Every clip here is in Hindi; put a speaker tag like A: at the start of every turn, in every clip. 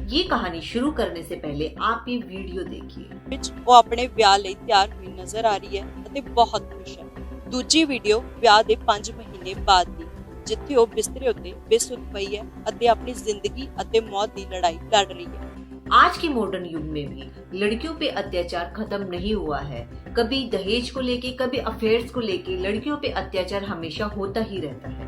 A: ये कहानी शुरू करने से पहले आप ये वीडियो देखिए।
B: ਵਿੱਚ ਉਹ ਆਪਣੇ ਵਿਆਹ ਲਈ ਤਿਆਰ ਹੋਈ ਨਜ਼ਰ ਆ ਰਹੀ ਹੈ ਅਤੇ ਬਹੁਤ ਖੁਸ਼ ਹੈ। ਦੂਜੀ ਵੀਡੀਓ ਵਿਆਹ ਦੇ 5 ਮਹੀਨੇ ਬਾਅਦ ਦੀ, ਜਿੱਥੇ ਉਹ ਬਿਸਤਰੇ ਉੱਤੇ ਬੇਸੁੱਧ ਪਈ ਹੈ ਅਤੇ ਆਪਣੀ ਜ਼ਿੰਦਗੀ ਅਤੇ ਮੌਤ ਦੀ ਲੜਾਈ ਲੜ ਰਹੀ ਹੈ।
A: आज के मॉडर्न युग में भी लड़कियों पे अत्याचार खत्म नहीं हुआ है। कभी दहेज को लेके, कभी अफेयर्स को लेके लड़कियों पे अत्याचार हमेशा होता ही रहता है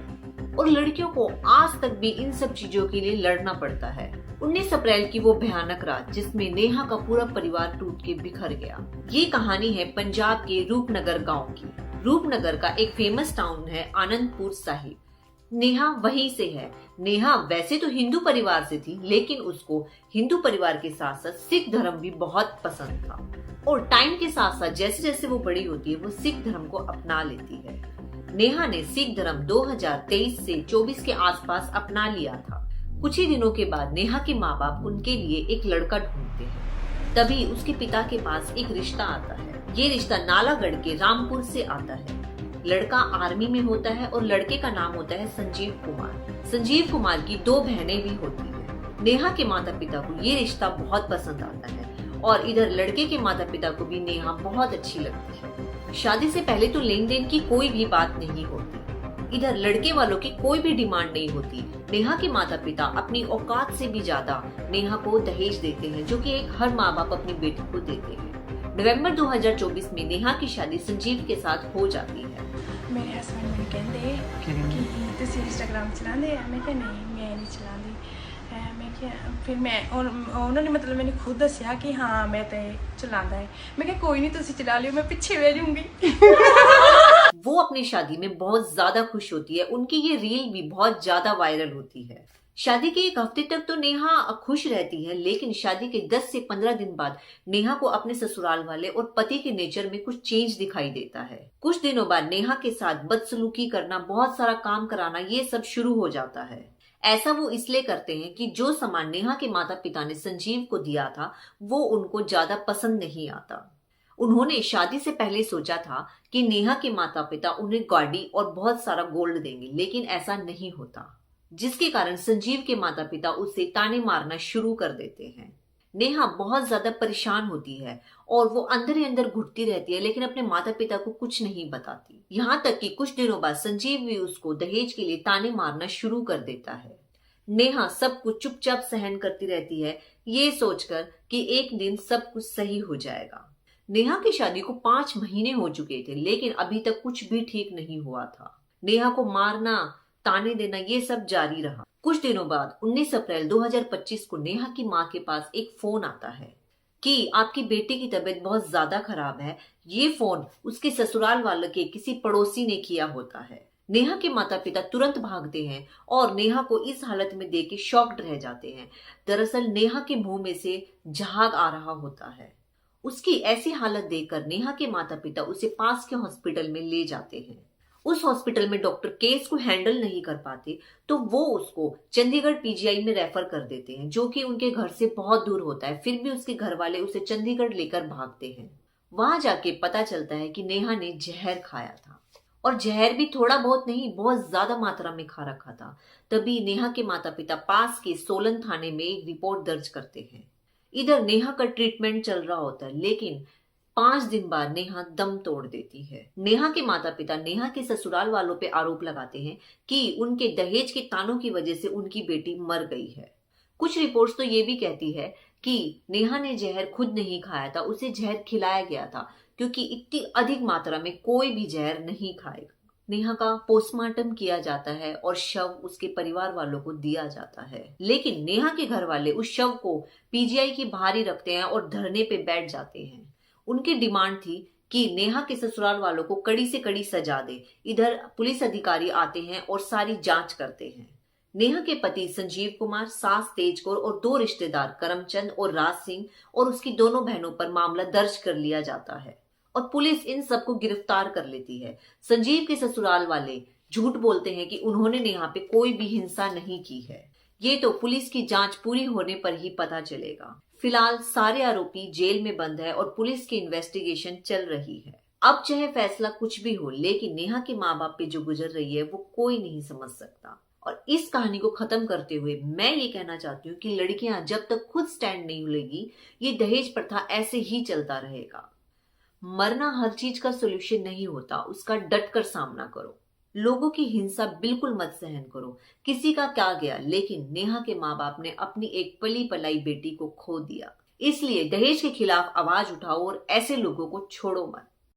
A: और लड़कियों को आज तक भी इन सब चीजों के लिए लड़ना पड़ता है। 19 अप्रैल की वो भयानक रात जिसमें नेहा का पूरा परिवार टूट के बिखर गया। ये कहानी है पंजाब के रूपनगर गाँव की। रूपनगर का एक फेमस टाउन है आनंदपुर साहिब। नेहा वहीं से है। नेहा वैसे तो हिंदू परिवार से थी, लेकिन उसको हिंदू परिवार के साथ साथ सिख धर्म भी बहुत पसंद था और टाइम के साथ साथ जैसे जैसे वो बड़ी होती है वो सिख धर्म को अपना लेती है। नेहा ने सिख धर्म 2023 से 24 के आसपास अपना लिया था। कुछ ही दिनों के बाद नेहा के माँ बाप उनके लिए एक लड़का ढूंढते हैं। तभी उसके पिता के पास एक रिश्ता आता है। ये रिश्ता नालागढ़ के रामपुर से आता है। लड़का आर्मी में होता है और लड़के का नाम होता है संजीव कुमार। संजीव कुमार की 2 बहनें भी होती हैं। नेहा के माता पिता को ये रिश्ता बहुत पसंद आता है और इधर लड़के के माता पिता को भी नेहा बहुत अच्छी लगती है। शादी से पहले तो लेन देन की कोई भी बात नहीं होती। इधर लड़के वालों की कोई भी डिमांड नहीं होती। नेहा के माता पिता अपनी औकात से भी ज्यादा नेहा को दहेज देते हैं, जो कि एक हर माँ बाप अपनी बेटी को देते हैं। नवंबर 2024 में नेहा की शादी संजीव के साथ हो जाती है।
C: मेरे हस्बैंड मैंने कहते कि तुसी इंस्टाग्राम चलाते हैं। मैं क्या नहीं, मैं नहीं चलाती। मैं क्या फिर मैं उन्होंने मतलब मैंने खुद दसिया कि हाँ मैं तो चलाता है। मैं क्या कोई नहीं, तुसी चला लियो, मैं पीछे बह जाऊंगी।
A: वो अपनी शादी में बहुत ज्यादा खुश होती है। उनकी ये रील भी बहुत ज्यादा वायरल होती है। शादी के 1 हफ्ते तक तो नेहा खुश रहती है, लेकिन शादी के 10 से 15 दिन बाद नेहा को अपने ससुराल वाले और पति के नेचर में कुछ चेंज दिखाई देता है। कुछ दिनों बाद नेहा के साथ बदसलूकी करना, बहुत सारा काम कराना, ये सब शुरू हो जाता है। ऐसा वो इसलिए करते हैं कि जो सामान नेहा के माता पिता ने संजीव को दिया था वो उनको ज्यादा पसंद नहीं आता। उन्होंने शादी से पहले सोचा था कि नेहा के माता पिता उन्हें गाड़ी और बहुत सारा गोल्ड देंगे, लेकिन ऐसा नहीं होता, जिसके कारण संजीव के माता पिता उसे ताने मारना शुरू कर देते हैं। नेहा बहुत ज्यादा परेशान होती है और वो अंदर ही अंदर घुटती रहती है, लेकिन अपने माता पिता को कुछ नहीं बताती। यहाँ तक कि कुछ दिनों बाद संजीव भी उसको दहेज के लिए ताने मारना शुरू कर देता है। नेहा सब कुछ चुपचाप सहन करती रहती है, ये सोचकर कि एक दिन सब कुछ सही हो जाएगा। नेहा की शादी को 5 महीने हो चुके थे, लेकिन अभी तक कुछ भी ठीक नहीं हुआ था। नेहा को मारना, ताने देना, ये सब जारी रहा। कुछ दिनों बाद 19 अप्रैल 2025 को नेहा की माँ के पास एक फोन आता है कि आपकी बेटी की तबीयत बहुत ज्यादा खराब है। ये फोन उसके ससुराल वालों के किसी पड़ोसी ने किया होता है। नेहा के माता पिता तुरंत भागते हैं और नेहा को इस हालत में देख के शॉक्ड रह जाते हैं। दरअसल नेहा के मुंह में से झाग आ रहा होता है। उसकी ऐसी हालत देखकर नेहा के माता पिता उसे पास के हॉस्पिटल में ले जाते हैं। उस हॉस्पिटल में डॉक्टर केस को हैंडल नहीं कर पाते तो वो उसको चंडीगढ़ पीजीआई में रेफर कर देते हैं, जो कि उनके घर से बहुत दूर होता है। फिर भी उसके घर वाले उसे चंडीगढ़ लेकर भागते हैं। वहां जाके पता चलता है कि नेहा ने जहर खाया था और जहर भी थोड़ा बहुत नहीं, बहुत ज्यादा मात्रा में खा रखा था। तभी नेहा के माता पिता पास के सोलन थाने में एक रिपोर्ट दर्ज करते हैं। इधर नेहा का ट्रीटमेंट चल रहा होता है, लेकिन 5 दिन बाद नेहा दम तोड़ देती है। नेहा के माता पिता नेहा के ससुराल वालों पे आरोप लगाते हैं कि उनके दहेज के तानों की वजह से उनकी बेटी मर गई है। कुछ रिपोर्ट्स तो ये भी कहती है कि नेहा ने जहर खुद नहीं खाया था, उसे जहर खिलाया गया था, क्योंकि इतनी अधिक मात्रा में कोई भी जहर नहीं खाएगा। नेहा का पोस्टमार्टम किया जाता है और शव उसके परिवार वालों को दिया जाता है, लेकिन नेहा के घर वाले उस शव को पीजीआई के बाहर ही रखते हैं और धरने पे बैठ जाते हैं। उनकी डिमांड थी कि नेहा के ससुराल वालों को कड़ी से कड़ी सजा दे। इधर पुलिस अधिकारी आते हैं और सारी जांच करते हैं। नेहा के पति संजीव कुमार, सास तेज कौर और 2 रिश्तेदार करमचंद और राज सिंह और उसकी दोनों बहनों पर मामला दर्ज कर लिया जाता है और पुलिस इन सबको गिरफ्तार कर लेती है। संजीव के ससुराल वाले झूठ बोलते हैं कि उन्होंने नेहा पे कोई भी हिंसा नहीं की है। ये तो पुलिस की जांच पूरी होने पर ही पता चलेगा। फिलहाल सारे आरोपी जेल में बंद है और पुलिस की इन्वेस्टिगेशन चल रही है। अब चाहे फैसला कुछ भी हो, लेकिन नेहा के माँ बाप पे जो गुजर रही है वो कोई नहीं समझ सकता। और इस कहानी को खत्म करते हुए मैं ये कहना चाहती हूँ कि लड़कियां जब तक खुद स्टैंड नहीं लेगी, ये दहेज प्रथा ऐसे ही चलता रहेगा। मरना हर चीज का सोल्यूशन नहीं होता, उसका डटकर सामना करो। लोगों की हिंसा बिल्कुल मत सहन करो। किसी का क्या गया, लेकिन नेहा के माँ बाप ने अपनी एक पली पलाई बेटी को खो दिया। इसलिए दहेज के खिलाफ आवाज उठाओ और ऐसे लोगों को छोड़ो मत।